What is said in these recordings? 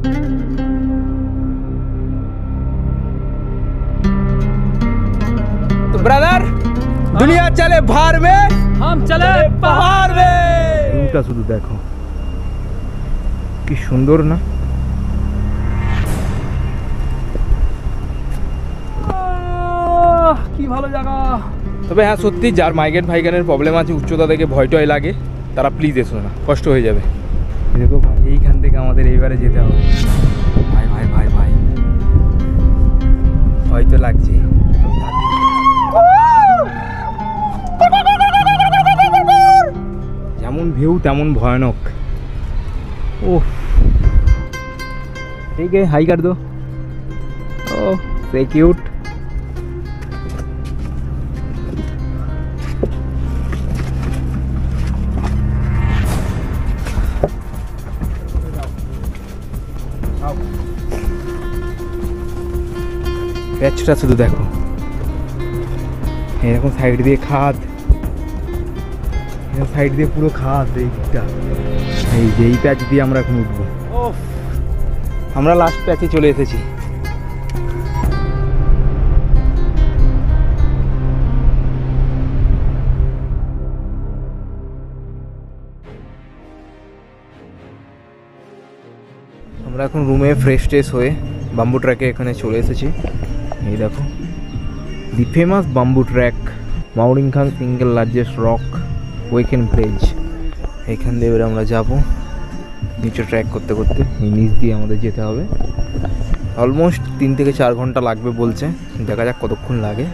तो ब्रदर दुनिया चले भार में, हम चले पहाड़ में। ভিউটা শুধু দেখো কি সুন্দর না। কি ভালো জায়গা। তবে হ্যাঁ সত্যি যার মাইগ্রেন ফাইগ্রেনের প্রবলেম আছে, উচ্চতা থেকে ভয় টয় লাগে, তারা প্লিজ এসো না, কষ্ট হয়ে যাবে। দেখো এইখান থেকে আমাদের এইবারে যেতে হবে। ভাই ভাই ভাই ভাই ভয় তো লাগছে। যেমন ভিউ তেমন ভয়ানক। ओह ठीक है, हाई कर दो। ओह से क्यूट। প্যাচটা শুধু দেখো, এরকম সাইড দিয়ে খাদ, সাইড দিয়ে পুরো খাদ। এইটা এই যে এই প্যাচ দিয়ে আমরা এখন উঠবো। আমরা লাস্ট প্যাচে চলে এসেছি। আমরা এখন রুমে ফ্রেশ ট্রেশ হয়ে বাম্বু ট্র্যাকে এখানে চলে এসেছি। এই দেখো the famous bamboo track, Mawryngkhang single largest rock ওয়েকেন প্লেজ। এখান দিয়ে এবার আমরা যাবো নিচে ট্র্যাক করতে করতে। এই নিচ দিয়ে আমাদের যেতে হবে। অলমোস্ট 3 থেকে 4 ঘন্টা লাগবে বলছে, দেখা যাক কতক্ষণ লাগে।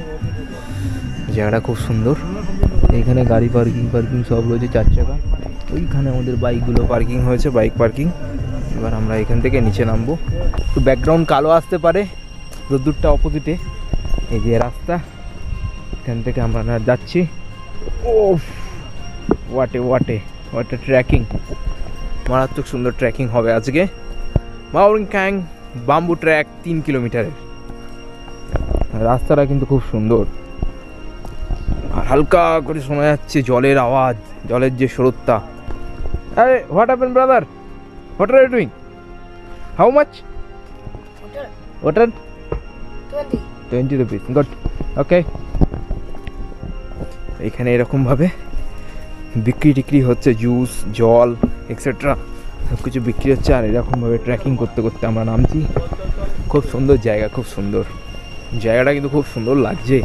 জায়গাটা খুব সুন্দর। এখানে গাড়ি পার্কিং সব রয়েছে, 4 চাকা। ওইখানে আমাদের বাইকগুলো পার্কিং হয়েছে, বাইক পার্কিং। এবার আমরা এখান থেকে নিচে নামবো। তো ব্যাকগ্রাউন্ড কালো আসতে পারে, রোদ্দুরটা অপোজিটে। এই যে রাস্তা, এখান থেকে আমরা যাচ্ছি। ও হোয়াট এ ট্রেকিং, মারাত্মক সুন্দর ট্রেকিং হবে আজকে। মাউরিংখাং বাম্বু ট্র্যাক 3 কিলোমিটারের। রাস্তাটা কিন্তু খুব সুন্দর, আর হালকা করে শোনা যাচ্ছে জলের আওয়াজ, জলের যে স্রোতটা। আরে what happen brother, what are you doing, how much water? 20 rupees, good, okay. এখানে এরকমভাবে বিক্রি টিক্রি হচ্ছে, জুস জল এক্সেট্রা সব কিছু বিক্রি হচ্ছে। আর এরকমভাবে ট্রেকিং করতে করতে আমরা নামছি। খুব সুন্দর জায়গা, খুব সুন্দর জায়গাটা, কিন্তু খুব সুন্দর লাগছে।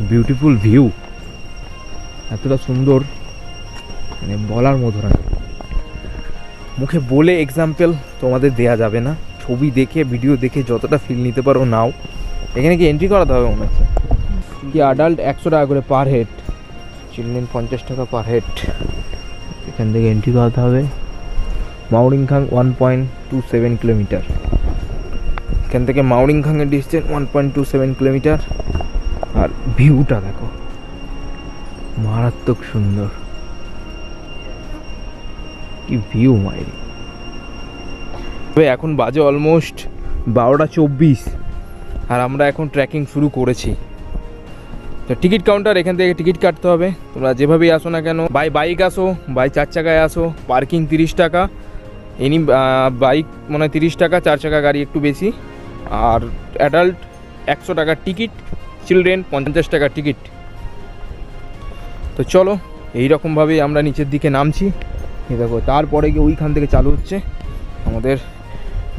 বিউটিফুল ভিউ, এতটা সুন্দর মানে বলার মতো না। মুখে বলে এক্সাম্পল তোমাদের দেয়া যাবে না। ছবি দেখে ভিডিও দেখে যতটা ফিল নিতে পারো নাও। এখানে কি এন্ট্রি করাতে হবে মনে হচ্ছে? কি অ্যাডাল্ট 100 টাকা করে পার হেড, চিলড্রেন 50 টাকা পার হেড। এখান থেকে এন্ট্রি করাতে হবে। মাউরিংখাং 1.27 কিলোমিটার। এখান থেকে মাউরিংখাংয়ের ডিস্টেন্স 1.27 কিলোমিটার। আর ভিউটা দেখো, মারাত্মক সুন্দর। কি ভিউ মাইরি। এখন বাজে অলমোস্ট 12:24, আর আমরা এখন ট্রেকিং শুরু করেছি। তো টিকিট কাউন্টার, এখান থেকে টিকিট কাটতে হবে। তোমরা যেভাবেই আসো না কেন, বাই বাইক আসো, বাই 4 চাকায় আসো, পার্কিং 30 টাকা। এনি বাইক মনে হয় 30 টাকা, 4 চাকা গাড়ি একটু বেশি। আর অ্যাডাল্ট 100 টাকা টিকিট, চিলড্রেন 50 টাকা টিকিট। তো চলো এইরকমভাবেই আমরা নিচের দিকে নামছি। এই দেখো, তারপরে গিয়ে ওইখান থেকে চালু হচ্ছে আমাদের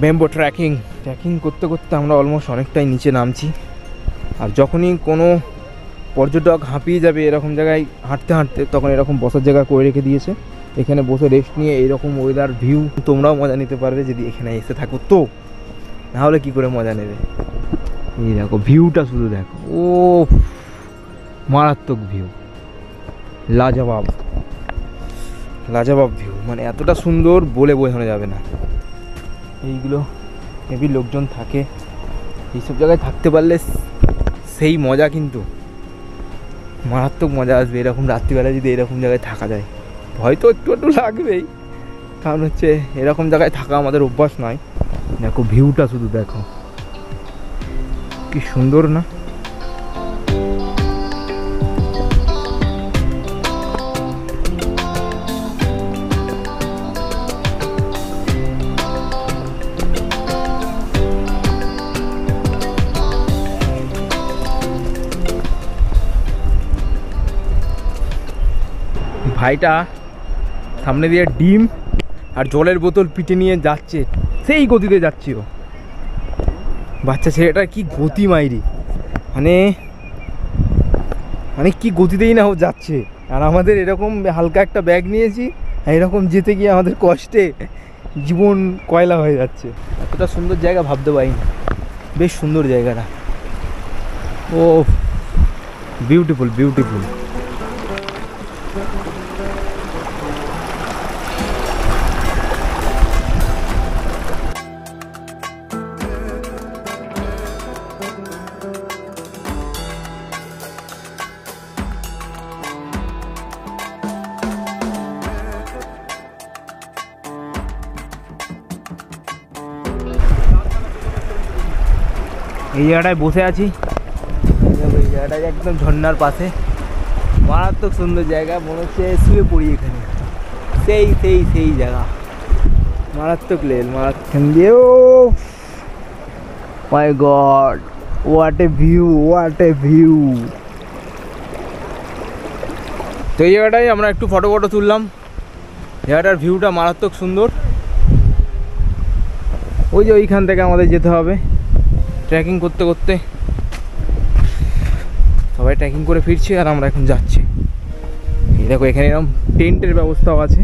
ব্যাম্বো ট্রেকিং। ট্রেকিং করতে করতে আমরা অলমোস্ট অনেকটাই নিচে নামছি। আর যখনই কোনো পর্যটক হাঁপিয়ে যাবে এরকম জায়গায় হাঁটতে হাঁটতে, তখন এরকম বসার জায়গা করে রেখে দিয়েছে। এখানে বসে রেস্ট নিয়ে এইরকম ওয়েদার ভিউ তোমরাও মজা নিতে পারবে যদি এখানে এসে থাকো। তো নাহলে কী করে মজা নেবে? এই দেখো ভিউটা শুধু দেখো, ও মারাত্মক ভিউ, লাজবাব লাজবাব ভিউ। মানে এতটা সুন্দর বলে বোঝানো যাবে না। এইগুলো হেভি লোকজন থাকে, এইসব জায়গায় থাকতে পারলে সেই মজা, কিন্তু মারাত্মক মজা আসবে। এরকম রাত্রিবেলা যদি এরকম জায়গায় থাকা যায়, ভয় তো একটু একটু লাগবেই, কারণ হচ্ছে এরকম জায়গায় থাকা আমাদের অভ্যাস নয়। দেখো ভিউটা শুধু দেখো, কি সুন্দর না? ভাইটা সামনে দিয়ে ডিম আর জলের বোতল পিঠে নিয়ে যাচ্ছে, সেই গতিতে যাচ্ছি ও। বাচ্চা ছেলেটার কি গতি মাইরি, মানে মানে কি গতিতেই না ও যাচ্ছে। আর আমাদের এরকম হালকা একটা ব্যাগ নিয়েছি, এরকম যেতে গিয়ে আমাদের কষ্টে জীবন কয়লা হয়ে যাচ্ছে। এতটা সুন্দর জায়গা ভাবতে পারিনি, বেশ সুন্দর জায়গাটা। ও বিউটিফুল বিউটিফুল। এই জায়গাটায় বসে আছি, এই জায়গাটায় একদম ঝর্ণার পাশে, মারাত্মক সুন্দর জায়গা, মনে হচ্ছে শুয়ে পড়ি এখানে। সেই সেই সেই জায়গা, মারাত্মক লেভেল, মারাত্মক দিয়ে। Oh my God, what a view, what a view. তো এই জায়গাটায় আমরা একটু ফটো তুললাম। জায়গাটার ভিউটা মারাত্মক সুন্দর। ওই যে ওইখান থেকে আমাদের যেতে হবে ট্রেকিং করতে করতে। সবাই ট্রেকিং করে ফিরছে আর আমরা এখন যাচ্ছি। এই দেখো এখানে এরকম টেন্টের ব্যবস্থাও আছে,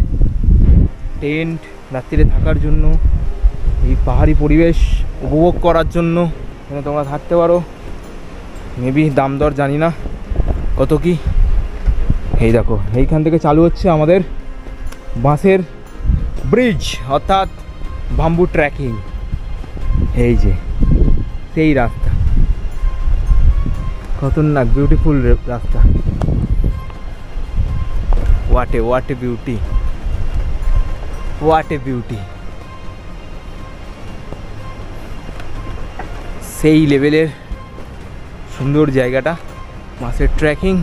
টেন্ট রাত্রিরে থাকার জন্য, এই পাহাড়ি পরিবেশ উপভোগ করার জন্য এখানে তোমরা থাকতে পারো। মেবি দাম দর জানি না কত কি। এই দেখো এইখান থেকে চালু হচ্ছে আমাদের বাঁশের ব্রিজ, অর্থাৎ বাম্বু ট্রেকিং। এই যে সেই রাস্তা, খতরনাক বিউটিফুল রাস্তা। What a beauty, what a beauty. সেই লেভেলের সুন্দর জায়গাটা, মাছের trekking.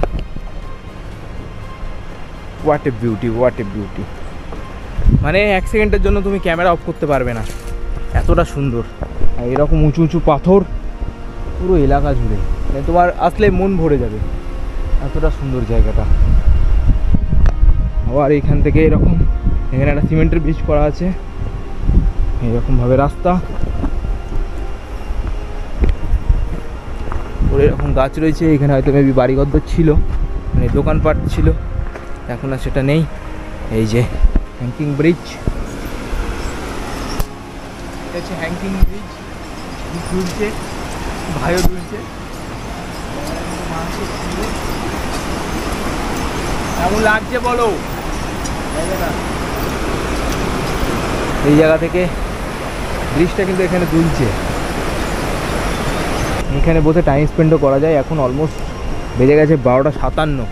What a beauty, what a beauty. মানে এক সেকেন্ডের জন্য তুমি ক্যামেরা অফ করতে পারবে না, এতটা সুন্দর। আর এরকম উঁচু উঁচু পাথর পুরো এলাকা জুড়ে, মানে তোমার আসলে মন ভরে যাবে, এতটা সুন্দর জায়গাটা। আবার এইখান থেকে এরকম, এখানে একটা সিমেন্টের ব্রিজ করা আছে, এরকমভাবে রাস্তা, ওর এরকম গাছ রয়েছে। এখানে হয়তো মেবি বাড়িঘর ছিল, মানে দোকানপাট ছিল, এখন আর সেটা নেই। এই যে হ্যাঙ্কিং ব্রিজ, এটা হচ্ছে হ্যাঙ্কিং ব্রিজ। দুলছে, ভাইও দুলছে, কেমন লাগছে বলো। এই জায়গা থেকে ব্রিজটা কিন্তু এখানে দুলছে, এখানে বসে টাইম স্পেন্ডও করা যায়। এখন অলমোস্ট বেজে গেছে 12:57।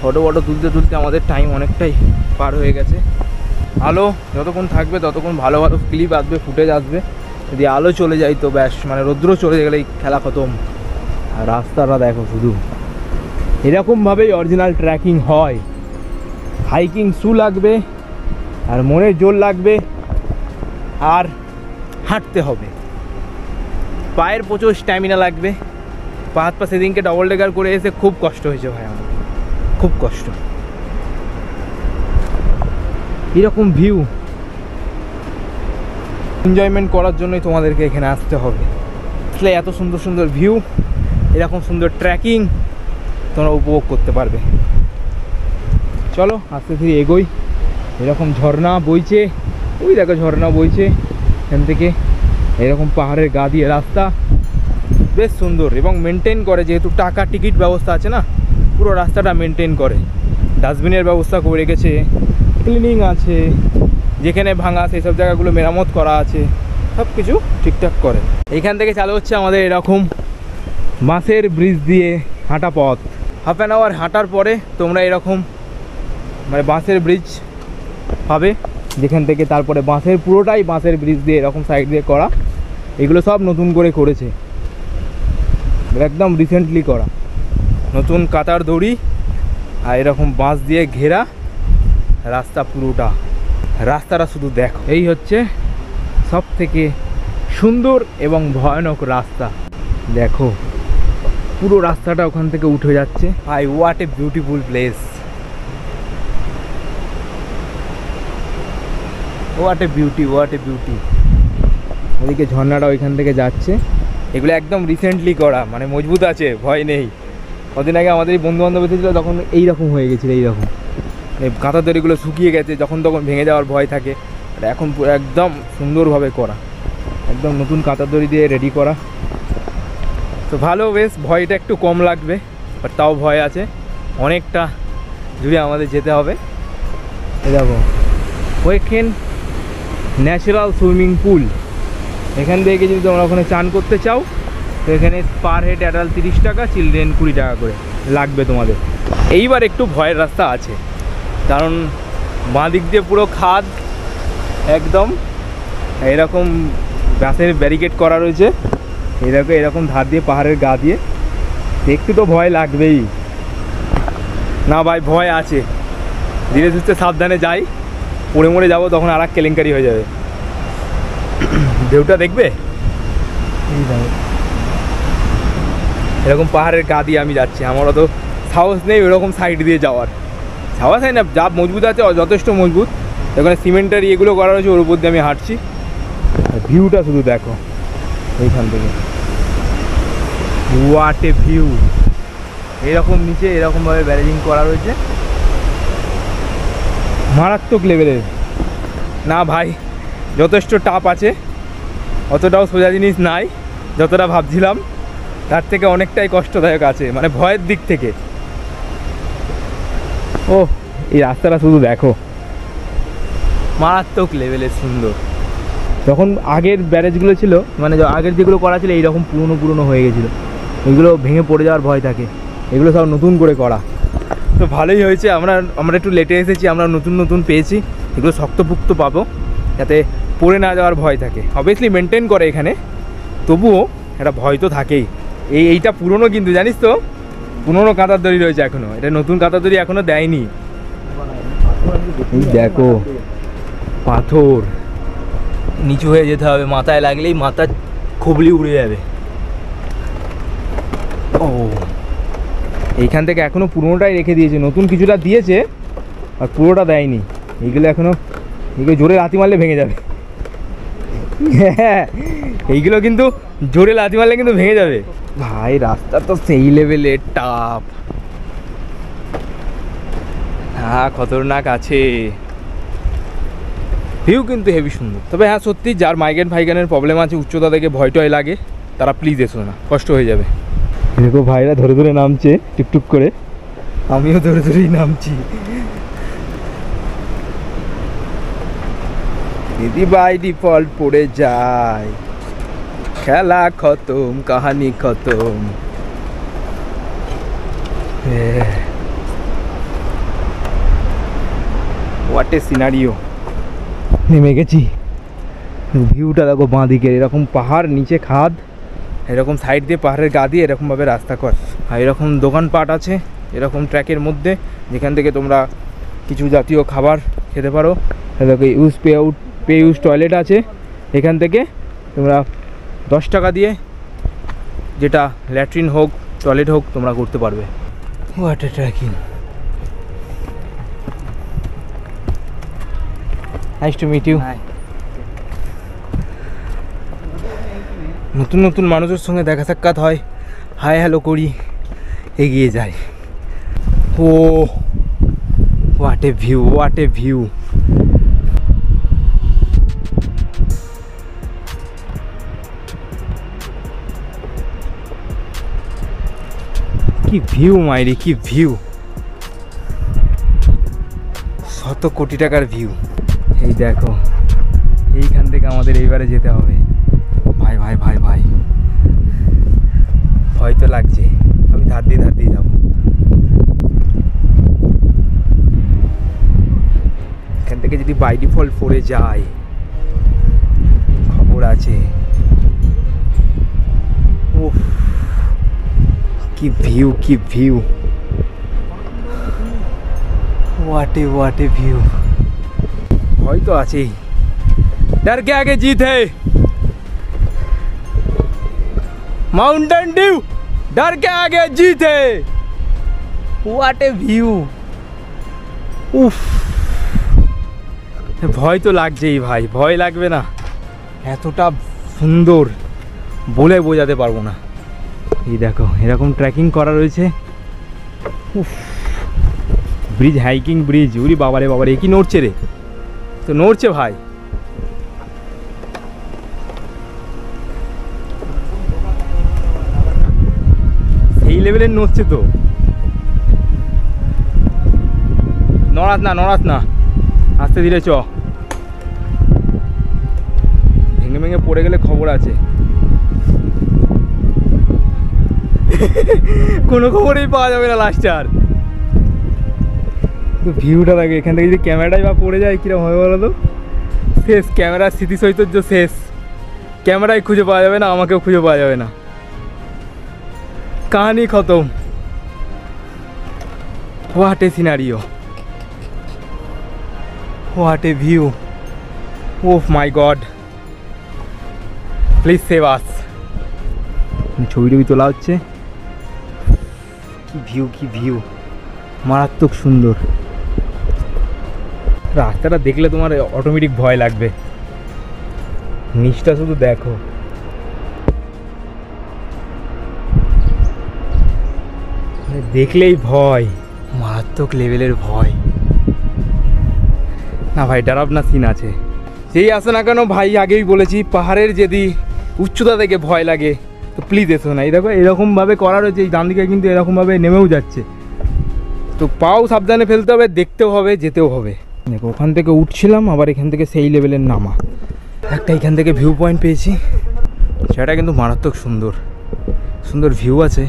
ফটো তুলতে তুলতে আমাদের টাইম অনেকটাই পার হয়ে গেছে। আলো যতক্ষণ থাকবে ততক্ষণ ভালো ভালো ক্লিপ আসবে, ফুটেজ আসবে। যদি আলো চলে যায় তো ব্যাস, মানে রৌদ্র চলে গেলেই খেলা খতম। আর রাস্তাটা দেখো, শুধু এরকমভাবেই অরিজিনাল ট্রেকিং হয়। হাইকিং শু লাগবে, আর মনের জোর লাগবে, আর হাঁটতে হবে, পায়ের প্রচুর স্ট্যামিনা লাগবে। পা হাত পা সেদিনকে ডবল ডেকার করে এসে খুব কষ্ট হয়েছে ভাই আমার, খুব কষ্ট। এরকম ভিউ এনজয়মেন্ট করার জন্যই তোমাদেরকে এখানে আসতে হবে। আসলে এত সুন্দর সুন্দর ভিউ, এরকম সুন্দর ট্রেকিং তোমরা উপভোগ করতে পারবে। চলো আস্তে ধীরে এগোই। এরকম ঝর্ণা বইছে, ওই দেখো ঝর্ণা বইছে এখান থেকে। এরকম পাহাড়ের গা দিয়ে রাস্তা, বেশ সুন্দর এবং মেনটেন করে, যেহেতু টাকা টিকিট ব্যবস্থা আছে না, পুরো রাস্তাটা মেনটেন করে। ডাস্টবিনের ব্যবস্থা করে রেখেছে, ক্লিনিং আছে, যেখানে ভাঙা সেই সব জায়গাগুলো মেরামত করা আছে, সব কিছু ঠিকঠাক করে। এইখান থেকে চালু হচ্ছে আমাদের এরকম বাঁশের ব্রিজ দিয়ে হাঁটা পথ। হাফ অ্যান আওয়ার হাঁটার পরে তোমরা এরকম মানে বাঁশের ব্রিজ পাবে, যেখান থেকে তারপরে বাঁশের পুরোটাই বাঁশের ব্রিজ দিয়ে এরকম সাইড দিয়ে করা। এগুলো সব নতুন করে করেছে, একদম রিসেন্টলি করা। নতুন কাতার দড়ি আর এরকম বাঁশ দিয়ে ঘেরা রাস্তা, পুরোটা রাস্তাটা শুধু দেখো। এই হচ্ছে সব থেকে সুন্দর এবং ভয়ানক রাস্তা। দেখো পুরো রাস্তাটা ওখান থেকে উঠে যাচ্ছে। ভাই what a beautiful place, what a beauty, what a beauty. ওদিকে ঝর্ণাটা ওইখান থেকে যাচ্ছে। এগুলো একদম রিসেন্টলি করা, মানে মজবুত আছে, ভয় নেই। কদিন আগে আমাদের এই বন্ধু বান্ধব এসেছিলো, তখন এইরকম হয়ে গেছিলো, এইরকম এই কাঁথা দড়িগুলো শুকিয়ে গেছে, যখন তখন ভেঙে যাওয়ার ভয় থাকে। আর এখন পুরো একদম সুন্দরভাবে করা, একদম নতুন কাঁথা দড়ি দিয়ে রেডি করা। তো ভালো, বেশ ভয়টা একটু কম লাগবে, বাট তাও ভয় আছে। অনেকটা জুড়ে আমাদের যেতে হবে। দেখো ওইখান ন্যাচারাল সুইমিং পুল, এখান থেকে যদি তোমরা ওখানে চান করতে চাও তো এখানে পার হেড অ্যাডাল্ট 30 টাকা, চিলড্রেন 20 টাকা করে লাগবে তোমাদের। এইবার একটু ভয়ের রাস্তা আছে, কারণ বাঁ দিক দিয়ে পুরো খাদ, একদম এরকম গাছের ব্যারিকেড করা রয়েছে, এরকম ধার দিয়ে পাহাড়ের গা দিয়ে, একটু তো ভয় লাগবেই। না ভাই ভয় আছে, ধীরে সুস্থে সাবধানে যাই, পড়ে মরে যাবো তখন আর এক কেলেঙ্কারি হয়ে যাবে। ঢেউটা দেখবে, এরকম পাহাড়ের গা দিয়ে আমি যাচ্ছি, আমার অত সাহস নেই ওরকম সাইড দিয়ে যাওয়ার। সাহস হয় না, যা মজবুত আছে যথেষ্ট মজবুত, এখানে সিমেন্টের ইয়েগুলো করা রয়েছে, ওর উপর দিয়ে আমি হাঁটছি। ভিউটা শুধু দেখো এইখান থেকে, হোয়াট এ ভিউ। এরকম নিচে এরকমভাবে ব্যারেজিং করা রয়েছে, মারাত্মক লেভেলের। না ভাই যথেষ্ট টাপ আছে, অতটাও সোজা জিনিস নাই যতটা ভাবছিলাম, তার থেকে অনেকটাই কষ্টদায়ক আছে, মানে ভয়ের দিক থেকে। ও এই রাস্তাটা শুধু দেখো, মারাত্মক লেভেলের সুন্দর। যখন আগের ব্যারেজগুলো ছিল, মানে আগের যেগুলো করা ছিল এইরকম পুরনো হয়ে গেছিলো, ওইগুলো ভেঙে পড়ে যাওয়ার ভয় থাকে, এগুলো সব নতুন করে করা। তো ভালোই হয়েছে, আমরা একটু লেটে এসেছি, আমরা নতুন পেয়েছি, এগুলো শক্তপুক্ত পাবো যাতে পড়ে না যাওয়ার ভয় থাকে। অবভিয়াসলি মেনটেন করে এখানে, তবুও একটা ভয় তো থাকেই। এইটা পুরনো, কিন্তু জানিস তো পুরনো কাঁথার দড়ি রয়েছে এখনও, এটা নতুন কাঁথার দড়ি এখনও দেয়নি। দেখো পাথর, নিচু হয়ে যেতে হবে, মাথায় লাগলেই মাথা খুবলি উড়ে যাবে। ও এইখান থেকে এখনও পুরোনোটাই রেখে দিয়েছে, নতুন কিছুটা দিয়েছে আর পুরোটা দেয়নি। এইগুলো এখনও, এইগুলো জোরে লাথি মারলে ভেঙে যাবে। হ্যাঁ এইগুলো কিন্তু জোরে লাথি মারলে কিন্তু ভেঙে যাবে। ভাই রাস্তা তো সেই লেভেলের টাফ, হ্যাঁ খতরনাক আছে। ভিউ কিন্তু হেভি সুন্দর, তবে হ্যাঁ সত্যি যার মাইগ্রেনের প্রবলেম আছে, উচ্চতা থেকে ভয় টয় লাগে, তারা প্লিজ এসো না, কষ্ট হয়ে যাবে। দেখো ভাইরা ধরে ধরে নামছে টুকটুক করে, আমিও ধরে ধরেই নামছি। দিদি বাই ডিফল্ট পড়ে যায়, খেলা খতম, কাহানি খতম। What a scenario. নেমে গেছি, ভিউটা দেখো বাঁ দিকের, এরকম পাহাড়, নিচে খাদ, এরকম সাইড দিয়ে পাহাড়ের গা দিয়ে এরকমভাবে রাস্তা কর, আর এরকম দোকানপাট আছে এরকম ট্র্যাকের মধ্যে, যেখান থেকে তোমরা কিছু জাতীয় খাবার খেতে পারো। দেখো পে ইউজ টয়লেট আছে, এখান থেকে তোমরা 10 টাকা দিয়ে যেটা ল্যাট্রিন হোক টয়লেট হোক তোমরা করতে পারবে। What a trekking, nice to meet you. নতুন মানুষের সঙ্গে দেখা সাক্ষাৎ হয়, হাই হ্যালো করি, এগিয়ে যাই। Oh what a view, what a view. কি ভিউ মাইরি, কি ভিউ, শত কোটি টাকার ভিউ। এই দেখো এইখান থেকে আমাদের এইবারে যেতে হবে। ভাই ভাই ভাই ভাই ভয় তো লাগছে, আমি ধার দিয়ে যাবো। এখান থেকে যদি বাই ডিফল্ট পড়ে যায় খবর আছে। উফ কি ভিউ, কি ভিউ, হোয়াট এ ভিউ। ভয় তো আছেই, डर के आगे जीत है, माउंटेन ड्यू, डर के आगे जीत है। व्हाट ए व्यू, उफ ভয় তো লাগছেই ভাই, ভয় লাগবে না? এতটা সুন্দর বলে বোঝাতে পারবো না। এই দেখো এরকম ট্রেকিং করা রয়েছে। Bridge, hiking bridge. উরি বাবারে বাবারে, কি নড়ছে রে? তো নড়ছে ভাই। সেই লেভেলের নড়ছে তো। নড়াস না, নড়াস না, আস্তে ধীরে চ। ভেঙে ভেঙে পড়ে গেলে খবর আছে। কোনো খবরই পাওয়া যাবে না লাস্টে আর। তো ভিউটা লাগে এখান থেকে, যদি ক্যামেরাটাই বা পড়ে যায় কিরকম হবে বলো তো? শেষ, ক্যামেরার স্মৃতিসৈতর্য শেষ। ক্যামেরায় খুঁজে পাওয়া যাবে না, আমাকেও খুঁজে পাওয়া যাবে না, কাহানি খতম। What a scenario, what a view, oh my God, please save us. ছবি টবি তোলা হচ্ছে। কি ভিউ, কি ভিউ, মারাত্মক সুন্দর। রাস্তাটা দেখলে তোমার অটোমেটিক ভয় লাগবে। নিচটা শুধু দেখো, দেখলেই ভয়, মারাত্মক লেভেলের ভয়। না ভাই, ডরাবনা সিন আছে। যেই আসো না কেন ভাই, আগেই বলেছি পাহাড়ের যদি উচ্চতা থেকে ভয় লাগে তো প্লিজ এসো না। এই দেখো এরকমভাবে করা রয়েছে, এই ডান দিকে কিন্তু এরকমভাবে নেমেও যাচ্ছে। তো পাও সাবধানে ফেলতে হবে, দেখতেও হবে, যেতেও হবে। দেখো ওখান থেকে উঠছিলাম, আবার এখান থেকে সেই লেভেলের নামা। একটা এখান থেকে ভিউ পয়েন্ট পেয়েছি, সেটা কিন্তু মারাত্মক সুন্দর, সুন্দর ভিউ আছে।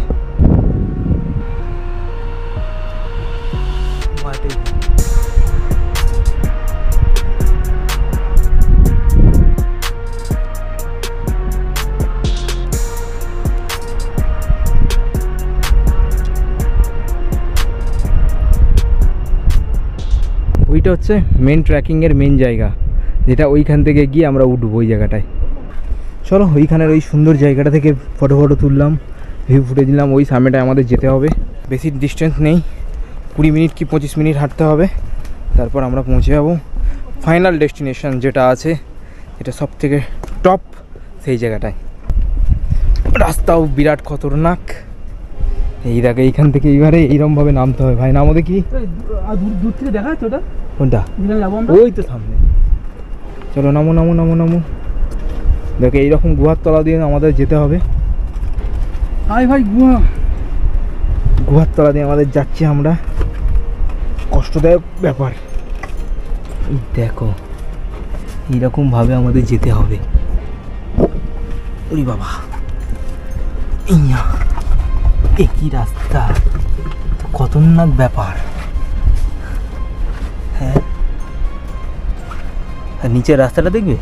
ওইটা হচ্ছে মেন ট্রেকিংয়ের মেন জায়গা, যেটা ওইখান থেকে গিয়ে আমরা উঠবো ওই জায়গাটায়। চলো ওইখানের ওই সুন্দর জায়গাটা থেকে ফটো তুললাম, ভিউ ফুটেজ দিলাম। ওই সামনেটায় আমাদের যেতে হবে, বেশি ডিস্টেন্স নেই, 20 মিনিট কি 25 মিনিট হাঁটতে হবে, তারপর আমরা পৌঁছে যাবো ফাইনাল ডেস্টিনেশন যেটা আছে, এটা সব থেকে টপ সেই জায়গাটায়। রাস্তাও বিরাট খতরনাক। এই দেখো এইখান থেকে এইবারে এইরকমভাবে নামতে হবে ভাই। নামো দেখি, দূর থেকে দেখা যাচ্ছে ওটা, কোনটা? ওই তো সামনে। চলো নামো নামো নামো নামো। দেখো এইরকম গুহার তলা দিয়ে আমাদের যেতে হবে। আয় ভাই, গুহার তলা দিয়ে আমাদের যাচ্ছি আমরা, কষ্টদায়ক ব্যাপার। দেখো এইরকমভাবে আমাদের যেতে হবে। ওরে বাবা, ইয়া একই রাস্তা, খতরনাক ব্যাপার। হ্যাঁ, আর নিচের রাস্তাটা দেখবে,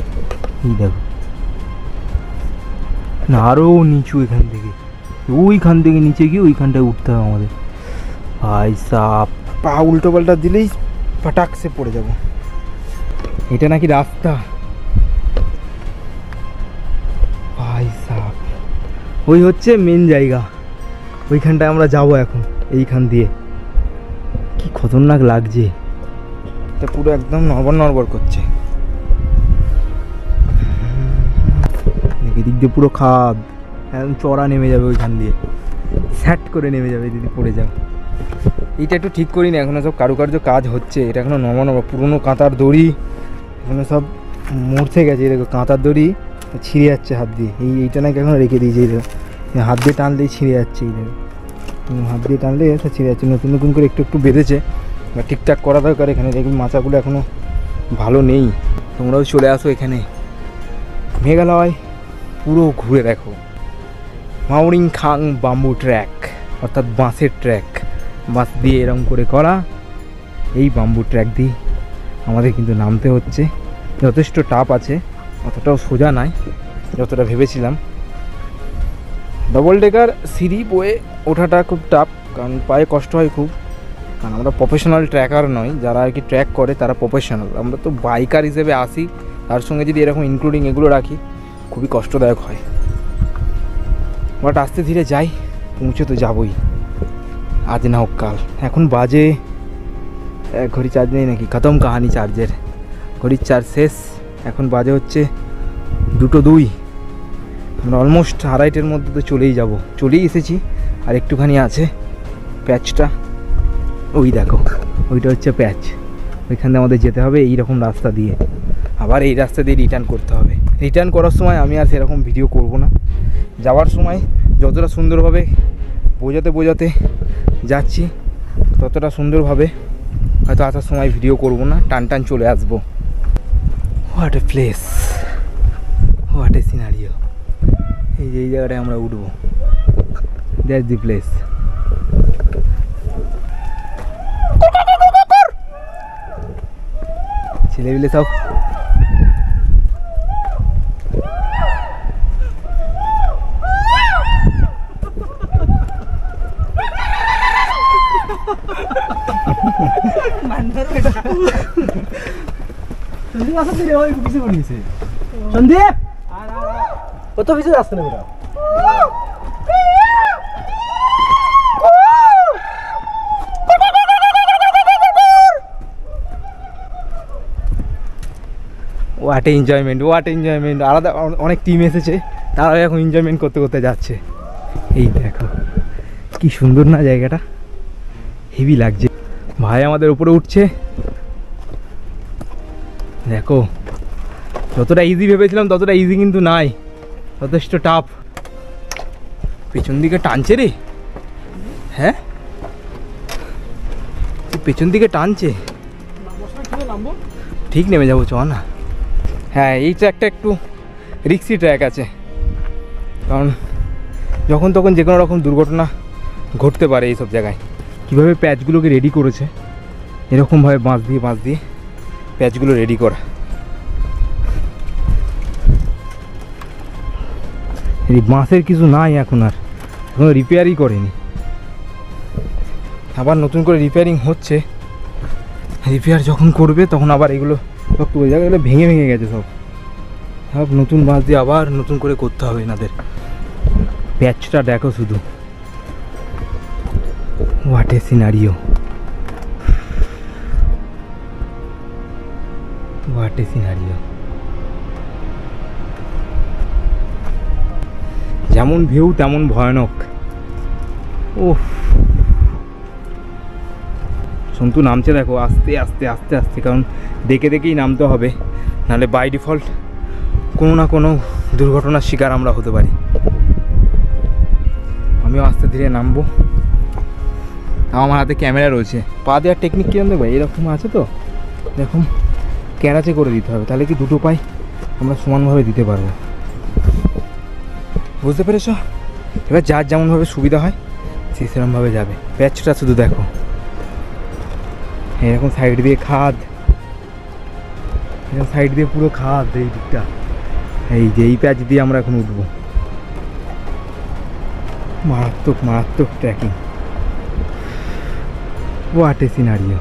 এই দেখো না, আরও নিচু। এখান থেকে ওইখান থেকে নিচে গিয়ে ওইখানটায় উঠতে হবে আমাদের। ভাই সাপ, পা উল্টো পাল্টা দিলেই ফাটাকসে পড়ে যাব। এটা নাকি রাস্তা? ভাই সাপ, ওই হচ্ছে মেন জায়গা, ওইখানটায় আমরা যাব এখন। এইখান দিয়ে কি খতরনাক লাগছে, এটা পুরো একদম নড়বড় করছে। এদিক দিয়ে পুরো খাদ, একদম চড়া নেমে যাবে ওইখান দিয়ে, স্যাট করে নেমে যাবে যদি পড়ে যাও। এইটা একটু ঠিক করি না, এখনো সব কারুকার্য কাজ হচ্ছে। এটা এখনো নবানো, পুরোনো কাঁটার দড়ি এখনো সব মরছে গেছে। দেখো কাঁটার দড়ি ছিঁড়ে যাচ্ছে হাত দিয়ে। এইটা নাকি এখন রেখে দিয়েছে, এই দেখো হাত দিয়ে টানলেই ছিঁড়ে যাচ্ছে। এই দেখো হাত দিয়ে টানলে এটা ছিঁড়ে যাচ্ছে। নতুন নতুন করে একটু একটু বেঁধেছে, বা ঠিকঠাক করা দরকার। এখানে দেখুন মাচাগুলো এখনও ভালো নেই। তোমরাও চলে আসো এখানে, মেঘালয় পুরো ঘুরে দেখো। মাউরিং খাং বাম্বু ট্র্যাক, অর্থাৎ বাঁশের ট্র্যাক, বাঁশ দিয়ে এরকম করে করা। এই বাম্বু ট্র্যাক দিয়ে আমাদের কিন্তু নামতে হচ্ছে। যথেষ্ট টাপ আছে, অতটাও সোজা নয় যতটা ভেবেছিলাম। ডবল ডেকার সিঁড়ি বয়ে ওঠাটা খুব টাফ, কারণ পায়ে কষ্ট হয় খুব। কারণ আমরা প্রফেশনাল ট্র্যাকার নই, যারা আর কি ট্র্যাক করে তারা প্রফেশনাল। আমরা তো বাইকার হিসেবে আসি, তার সঙ্গে যদি এরকম ইনক্লুডিং এগুলো রাখি খুবই কষ্টদায়ক হয়। বাট আস্তে ধীরে যাই, পৌঁছে তো যাবই, আজ না হোক কাল। এখন বাজে, এক ঘড়ি চার্জ নেই নাকি, খতম কাহানি চার্জের। ঘড়ির চার্জ শেষ, এখন বাজে হচ্ছে 2:02। আমরা অলমোস্ট 2:30-এর মধ্যে তো চলেই এসেছি। আর একটুখানি আছে প্যাচটা, ওই দেখো ওইটা হচ্ছে প্যাচ। ওইখানে আমাদের যেতে হবে এই রকম রাস্তা দিয়ে, আবার এই রাস্তা দিয়ে রিটার্ন করতে হবে। রিটার্ন করার সময় আমি আর সেরকম ভিডিও করব না, যাওয়ার সময় যতটা সুন্দরভাবে বোঝাতে যাচ্ছি ততটা সুন্দরভাবে হয়তো আসার সময় ভিডিও করব না, টান চলে আসবো। What a place, what a scenario. এই যে এই জায়গাটায় আমরা উঠবো, দ্যাটস দি প্লেস। ছেলেপিলে সব সন্দীপ কত পিছিয়ে যাচ্ছে না বেটা? What enjoyment. আলাদা অনেক টিম এসেছে, তারা এখন এনজয়মেন্ট করতে যাচ্ছে। এই দেখো কি সুন্দর না জায়গাটা, হেভি লাগছে। ভাই আমাদের উপরে উঠছে, দেখো যতটা ইজি ভেবেছিলাম ততটা ইজি কিন্তু নাই, যথেষ্ট টাফ। পেছন দিকে টানছে রে, হ্যাঁ পেছন দিকে টানছে, ঠিক নেমে যাবো চ না। হ্যাঁ এই ট্র্যাকটা একটু রিক্সি ট্র্যাক আছে, কারণ যখন তখন যে কোনো রকম দুর্ঘটনা ঘটতে পারে এইসব জায়গায়। কীভাবে প্যাচগুলোকে রেডি করেছে, এরকমভাবে বাঁশ দিয়ে প্যাচগুলো রেডি করা। এই বাঁশের কিছু নাই এখন, আর এখনো রিপেয়ারই করেনি, আবার নতুন করে রিপেয়ারিং হচ্ছে। রিপেয়ার যখন করবে তখন আবার এগুলো সব ওই জায়গাগুলো ভেঙে গেছে, সব নতুন বাঁশ দিয়ে আবার নতুন করে করতে হবে এনাদের। প্যাচটা দেখো শুধু, what a scenario, what a scenario. যেমন ভিউ তেমন ভয়ানক। ওহ সন্তু নামছে দেখো, আস্তে আস্তে, কারণ দেখেই নামতে হবে, নাহলে বাই ডিফল্ট কোনো না কোনো দুর্ঘটনার শিকার আমরা হতে পারি। আমিও আস্তে ধীরে নামবো, আমার হাতে ক্যামেরা রয়েছে। পা দেওয়ার টেকনিক কীরকম দেখবো, এরকম আছে তো, এরকম ক্যারাচে করে দিতে হবে, তাহলে কি দুটো পাই আমরা সমানভাবে দিতে পারবো, বুঝতে পেরেছ? এবার যার যেমনভাবে সুবিধা হয় সে সেরকমভাবে যাবে। প্যাচটা শুধু দেখো, এরকম সাইড দিয়ে খাদ, এরকম সাইড দিয়ে পুরো খাদ এই দিকটা। এই যে এই প্যাচ দিয়ে আমরা এখন উঠবো। মারাত্মক trekking, what a scenario,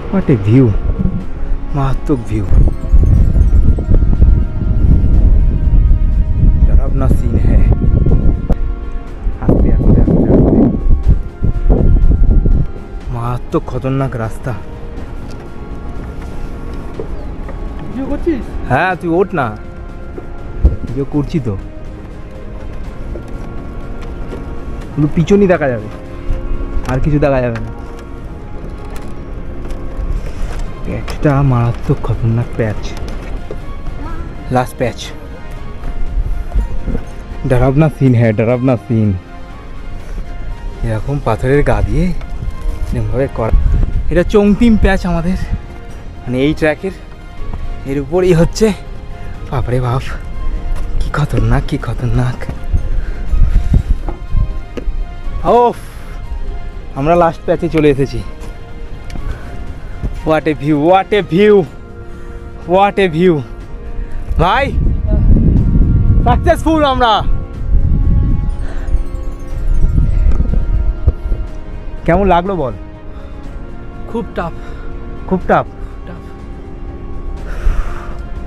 what a view, মারাত্মক ভিউ। डरावना सीन है। आस्ते मारात्मक खतरनाक रास्ता। ভিডিও করছিস? হ্যাঁ তুই ওঠ না, ভিডিও করছি তো, শুধু পিছনই দেখা যাবে, আর কিছু দেখা যাবে না। প্যাচটা মারাত্মক খতরনাক প্যাচ, লাস্ট প্যাচ। ডরাবনা সিন হ্যাঁ, ডরাবনা সিন। এরকম পাথরের গা দিয়ে এরকমভাবে করা, এটা চংতিম প্যাচ আমাদের, মানে এই ট্র্যাকের এর উপরেই হচ্ছে। বাপরে বাপ, কি খতরনাক। ওফ, আমরা লাস্ট প্যাচে চলে এসেছি। হোয়াট এ ভিউ ভাই, সাকসেসফুল আমরা। কেমন লাগলো বল? খুব টাফ,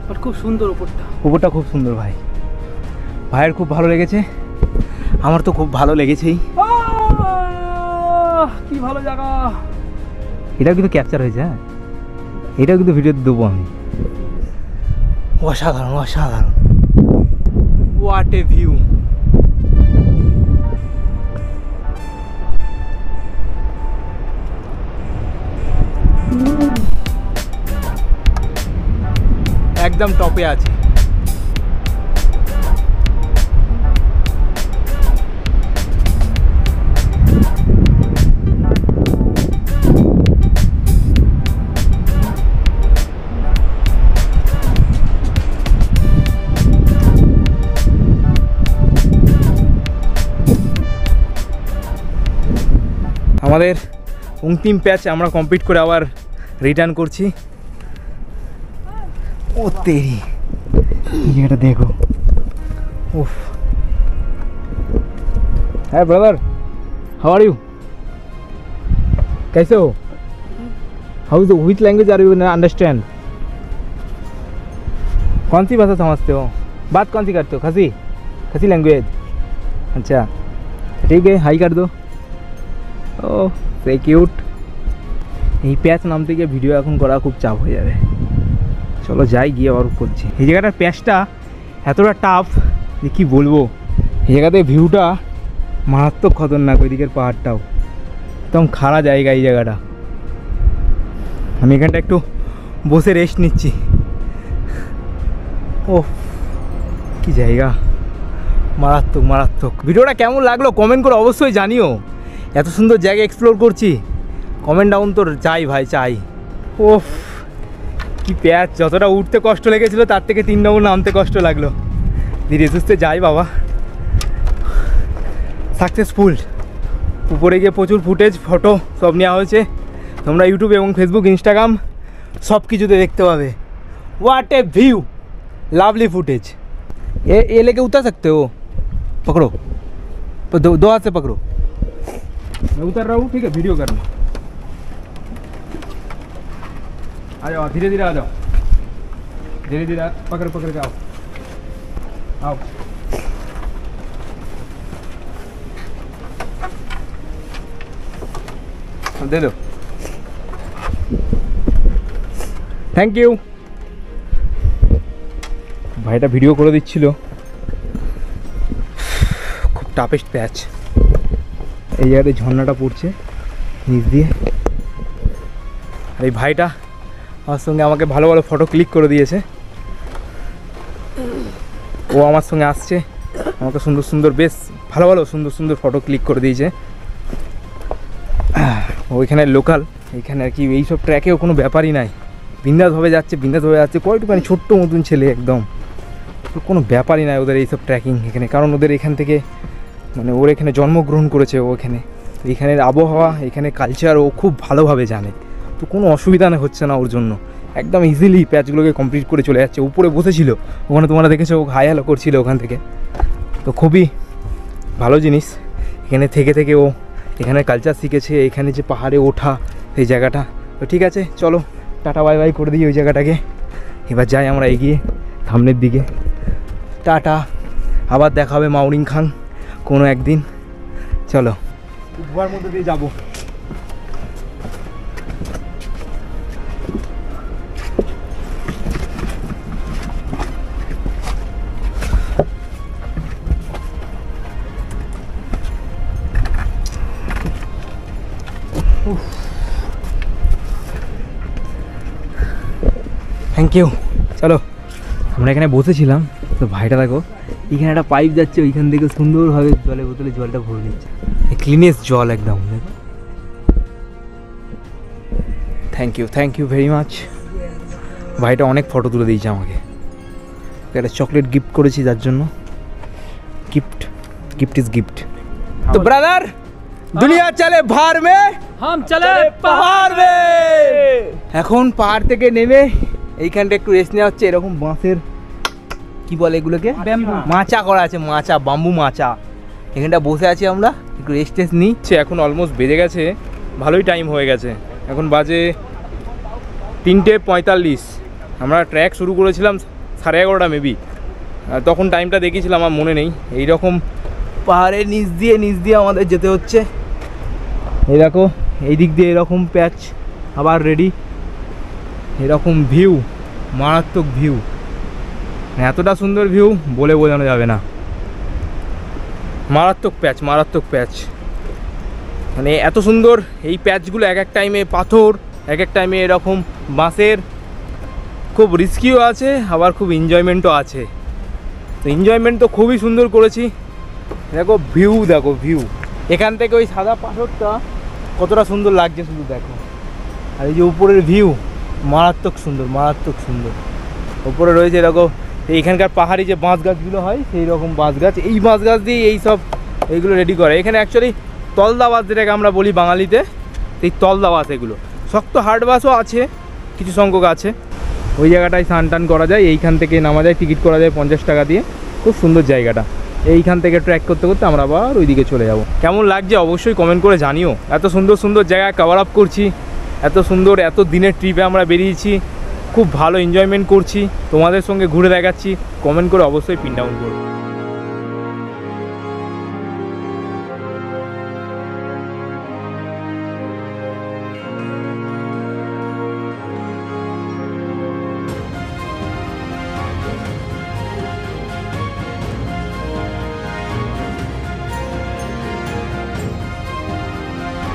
বাট খুব সুন্দর। উপরটা খুব সুন্দর ভাই, ভাইয়ের খুব ভালো লেগেছে, আমার তো খুব ভালো লেগেছেই। কি ভালো জায়গা, এটাও কিন্তু ক্যাপচার হয়েছে, হ্যাঁ এটাও কিন্তু ভিডিওতে দেবো আমি। অসাধারণ অসাধারণ, হোয়াট এ ভিউ। একদম টপে আছে। আমাদের অন্তিম প্যাচ আমরা কমপ্লিট করে আবার রিটার্ন করছি। ও তেরি, এই জায়গাটা দেখো। উফ, হ্যাঁ ব্রাদার, হাউ আর ইউ, कैसे हो, how is which language are you understand, कौन सी भाषा समझते हो, बात कौन सी करते हो, खसी खसी लैंग्वेज, अच्छा ठीक है हाई कर दो। ও সে কিউট। এই প্যাচ নামতে গিয়ে ভিডিও এখন করা খুব চাপ হয়ে যাবে, চলো যাই গিয়ে আবার করছি। এই জায়গাটার প্যাচটা এতটা টাফ যে কী বলবো। এই জায়গাতে ভিউটা মারাত্মক খতরনাক, ওইদিকের পাহাড়টাও একদম খাড়া জায়গা। এই জায়গাটা আমি এখানটা একটু বসে রেস্ট নিচ্ছি। ও কি জায়গা, মারাত্মক মারাত্মক। ভিডিওটা কেমন লাগলো কমেন্ট করে অবশ্যই জানিও। এত সুন্দর জায়গা এক্সপ্লোর করছি, কমেন্ট ডাউন তো চাই ভাই চাই। ওফ কি প্যাচ, যতটা উঠতে কষ্ট লেগেছিলো তার থেকে 3 নম্বর নামতে কষ্ট লাগলো। ধীরে সুস্থে যাই বাবা, সাকসেসফুল। উপরে গিয়ে প্রচুর ফুটেজ ফটো সব নেওয়া হয়েছে, তোমরা ইউটিউব এবং ফেসবুক ইনস্টাগ্রাম সব কিছুতে দেখতে পাবে। What A view, lovely footage. ये लेके उतर सकते हो, पकड़ो दो हाथ से पकड़ो, मैं उतर रहा हूँ ठीक है, वीडियो करना। आ जाओ धीरे धीरे, आ जाओ धीरे धीरे, पकड़ पकड़ के आओ आओ। दे दो, থ্যাংক ইউ। ভাইটা ভিডিও করে দিচ্ছিল। খুব টাফেস্ট প্যাচ। এই জায়গাতে ঝর্ণাটা পড়ছে নিচ দিয়ে, আর এই ভাইটা আমার সঙ্গে আমাকে ভালো ভালো ফটো ক্লিক করে দিয়েছে। ও আমার সঙ্গে আসছে, আমাকে সুন্দর সুন্দর বেশ ভালো ভালো সুন্দর সুন্দর ফটো ক্লিক করে দিয়েছে। ওইখানে লোকাল, এইখানে আর কি এইসব ট্র্যাকেও কোনো ব্যাপারই নাই, বিন্দাসভাবে যাচ্ছে বিন্দাসভাবে যাচ্ছে। কয়টুখানি ছোট্ট মতন ছেলে একদম, কোনো ব্যাপারই নাই ওদের এইসব ট্র্যাকিং এখানে, কারণ ওদের এখান থেকে মানে ওর এখানে জন্মগ্রহণ করেছে ও এখানে, এইখানের আবহাওয়া এখানে কালচার ও খুব ভালোভাবে জানে, তো কোনো অসুবিধা হচ্ছে না ওর জন্য। একদম ইজিলি প্যাচগুলোকে কমপ্লিট করে চলে যাচ্ছে। উপরে বসেছিল ওখানে, তোমরা দেখেছো ও হাই হ্যালো করছিল ওখান থেকে, তো খুবই ভালো জিনিস। এখানে থেকে থেকে ও এখানে কালচার শিখেছে, এখানে যে পাহাড়ে ওঠা এই জায়গাটা। তো ঠিক আছে চলো টাটা বাই বাই করে দিই ওই জায়গাটাকে, এবার যাই আমরা এগিয়ে সামনের দিকে। টাটা, আবার দেখা হবে মাউরিং খাং কোনো একদিন। চলো গুহার মধ্যে দিয়ে যাবো। Thank you. চলো আমরা এখানে বসেছিলাম, তো ভাইটা দেখো এখানে একটা পাইপ যাচ্ছে, ওইখান থেকে সুন্দরভাবে জলের বোতলে জলটা ভরে নিচ্ছে, ক্লিনেস্ট জল একদম। দেখো থ্যাংক ইউ ভেরি মাচ। ভাইটা অনেক ফটো তুলে দিয়েছে আমাকে, একটা চকলেট গিফট করেছি যার জন্য। Gift is gift. तो ब्रदर दुनिया चले भार में, हम चले पहाड़ में। এখন পাহাড় থেকে নেমে এইখানটা একটু রেস্ট নেওয়া হচ্ছে। এরকম বাঁশের কি বলে এগুলোকে, মাচা করা আছে, মাচা, বাম্বু মাচা। এখানটা বসে আছি আমরা, একটু রেস্ট নিচ্ছি। এখন অলমোস্ট বেজে গেছে, ভালোই টাইম হয়ে গেছে, এখন বাজে 3:45। আমরা ট্র্যাক শুরু করেছিলাম 11:30 মেবি, তখন টাইমটা দেখিয়েছিলাম আমার মনে নেই। এইরকম পাহাড়ের নিচ দিয়ে আমাদের যেতে হচ্ছে। এই দেখো এই দিক দিয়ে এরকম প্যাচ আবার রেডি। এরকম ভিউ, মারাত্মক ভিউ, এতটা সুন্দর ভিউ বলে বোঝানো যাবে না। মারাত্মক প্যাচ, মারাত্মক প্যাচ, মানে এত সুন্দর। এই প্যাচগুলো এক এক টাইমে পাথর, এক এক টাইমে এরকম বাঁশের, খুব রিস্কিও আছে আবার খুব এনজয়মেন্টও আছে। তো এনজয়মেন্ট তো খুবই সুন্দর করেছি। দেখো ভিউ, দেখো ভিউ, এখান থেকে ওই সাদা পাথরটা কতটা সুন্দর লাগছে শুধু দেখো। আর এই যে উপরের ভিউ মারাত্মক সুন্দর, মারাত্মক সুন্দর। উপরে রয়েছে দেখো এইখানকার পাহাড়ি যে বাঁশ গাছগুলো হয় সেই রকম বাঁশ গাছ, এই বাঁশ গাছ দিয়ে এইগুলো রেডি করে। এখানে অ্যাকচুয়ালি তলদা বাঁশ, যেটাকে আমরা বলি বাঙালিতে, সেই তলদা বাঁশ। এগুলো শক্ত হার্ড বাঁশও আছে, কিছু সংখ্যক আছে। ওই জায়গাটায় স্নান টান করা যায়, এইখান থেকে নামা যায়, টিকিট করা যায় 50 টাকা দিয়ে। খুব সুন্দর জায়গাটা। এইখান থেকে ট্র্যাক করতে করতে আমরা আবার ওইদিকে চলে যাব। কেমন লাগছে অবশ্যই কমেন্ট করে জানিও। এত সুন্দর সুন্দর জায়গা কভার আপ করছি, এত সুন্দর, এত দিনের ট্রিপে আমরা বেরিয়েছি, খুব ভালো এনজয়মেন্ট করছি, তোমাদের সঙ্গে ঘুরে দেখাচ্ছি। কমেন্ট করে অবশ্যই পিন ডাউন করো।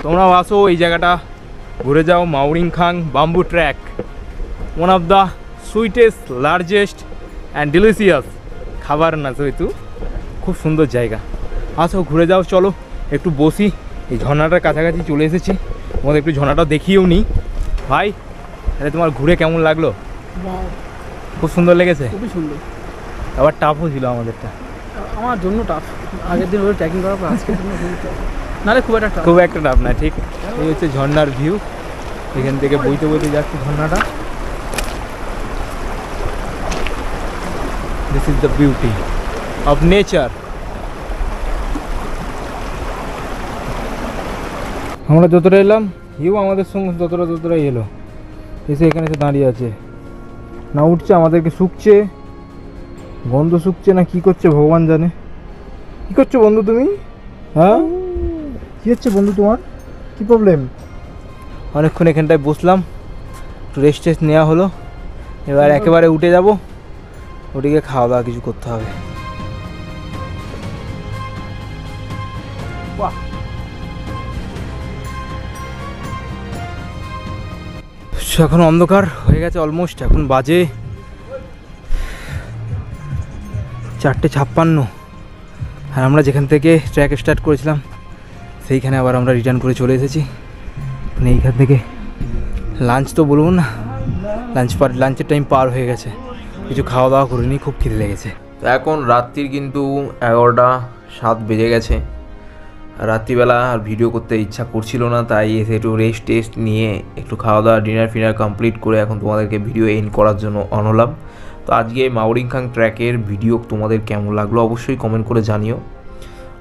তোমরাও আসো, এই জায়গাটা ঘুরে যাও। Mawryngkhang bamboo track, one of the sweetest, largest and delicious খাবার না যেহেতু, খুব সুন্দর জায়গা। আসো ঘুরে যাও, চলো একটু বসি। এই ঝর্ণাটার কাছাকাছি চলে এসেছি, তোমাদের একটু ঝর্ণাটা দেখিয়েও নিই। ভাই তাহলে তোমার ঘুরে কেমন লাগলো? খুব সুন্দর লেগেছে, খুবই সুন্দর। আবার টাফও ছিল আমাদেরটা, আমার জন্য টাফ। আগের দিন ওই ট্রেকিং করার পর আজকের জন্য নাহলে খুব একটা খুব একটা টাফ না। ঠিক, এই হচ্ছে ঝর্ণার ভিউ। এখান থেকে বইতে বইতে যাচ্ছে ঝর্ণাটা। This is the beauty of nature. আমরা যতটা এলাম, ইউ আমাদের সঙ্গে ততটাই এলো। এসে এখানে এসে দাঁড়িয়ে আছে, না উঠছে, আমাদেরকে শুকছে, গন্ধ শুকছে না কি করছে ভগবান জানে। কি করছো বন্ধু তুমি? হ্যাঁ, কি হচ্ছে বন্ধু তোমার? কি প্রবলেম? অনেকক্ষণ এখানটায় বসলাম, একটু রেস্ট টেস্ট নেওয়া হলো। এবার একেবারে উঠে যাব, ওদিকে খাওয়া দাওয়া কিছু করতে হবে। বাহ, এখন অন্ধকার হয়ে গেছে অলমোস্ট। এখন বাজে 4:56, আর আমরা যেখান থেকে ট্র্যাক স্টার্ট করেছিলাম সেইখানে আবার আমরা রিটার্ন করে চলে এসেছি। মানে এইখান থেকে লাঞ্চ তো বলবো না, লাঞ্চের টাইম পার হয়ে গেছে, কিছু খাওয়া দাওয়া করিনি, খুব খিদে লেগেছে। তো এখন রাত্রির কিন্তু 11:07 বেজে গেছে। রাত্রিবেলা আর ভিডিও করতে ইচ্ছা করছিল না, তাই এসে একটু রেস্ট টেস্ট নিয়ে একটু খাওয়া দাওয়া ডিনার ফিনার কমপ্লিট করে এখন তোমাদেরকে ভিডিও এন্ড করার জন্য অন হলাম। তো আজকে মাউরিং খাং ট্র্যাকের ভিডিও তোমাদের কেমন লাগলো অবশ্যই কমেন্ট করে জানিও।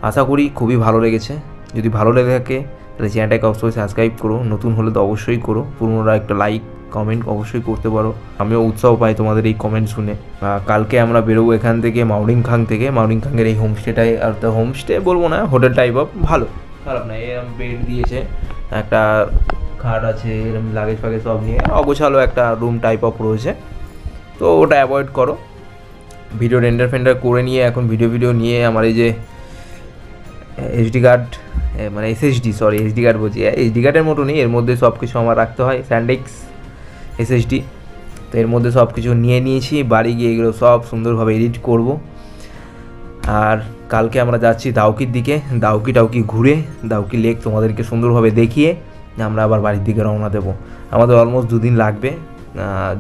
আশা করি খুবই ভালো লেগেছে। যদি ভালো লেগে থাকে তাহলে চ্যানেলটাকে অবশ্যই সাবস্ক্রাইব করো, নতুন হলে তো অবশ্যই করো, পুরনোরা একটা লাইক কমেন্ট অবশ্যই করতে পারো। আমিও উৎসাহ পাই তোমাদের এই কমেন্ট শুনে। কালকে আমরা বেরোবো এখান থেকে মাউরিং খাং থেকে। মাউরিং খাংয়ের এই হোমস্টেটাই, আর তো হোমস্টে বলবো না, হোটেল টাইপ অফ, ভালো, খারাপ না। এরকম বেড দিয়েছে, একটা খাট আছে, এরকম লাগেজ ফাগেজ সব নিয়ে অগোছালো একটা রুম টাইপ অফ রয়েছে। তো ওটা অ্যাভয়েড করো। ভিডিও রেন্ডার ফেন্ডার করে নিয়ে এখন ভিডিও নিয়ে আমার এই যে এইচডি কার্ড, মানে এইচডি কার্ড বলছি, এইচডি কার্ডের মতো নেই, এর মধ্যে সব কিছু আমার রাখতে হয়, স্যান্ডেক্স এসএসডি। তো এর মধ্যে সব কিছু নিয়ে নিয়েছি, বাড়ি গিয়ে এগুলো সব সুন্দরভাবে এডিট করব। আর কালকে আমরা যাচ্ছি দাউকির দিকে, টাউকি ঘুরে দাউকি লেক তোমাদেরকে সুন্দরভাবে দেখিয়ে আমরা আবার বাড়ির দিকে রওনা দেবো। আমাদের অলমোস্ট 2 দিন লাগবে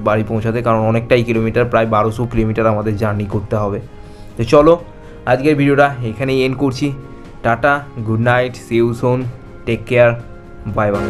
বাড়ি পৌঁছাতে, কারণ অনেকটাই কিলোমিটার, প্রায় 1200 কিলোমিটার আমাদের জার্নি করতে হবে। তো চলো আজকের ভিডিওটা এখানেই এন্ড করছি। Ta-ta, good night, see you soon, take care, bye by.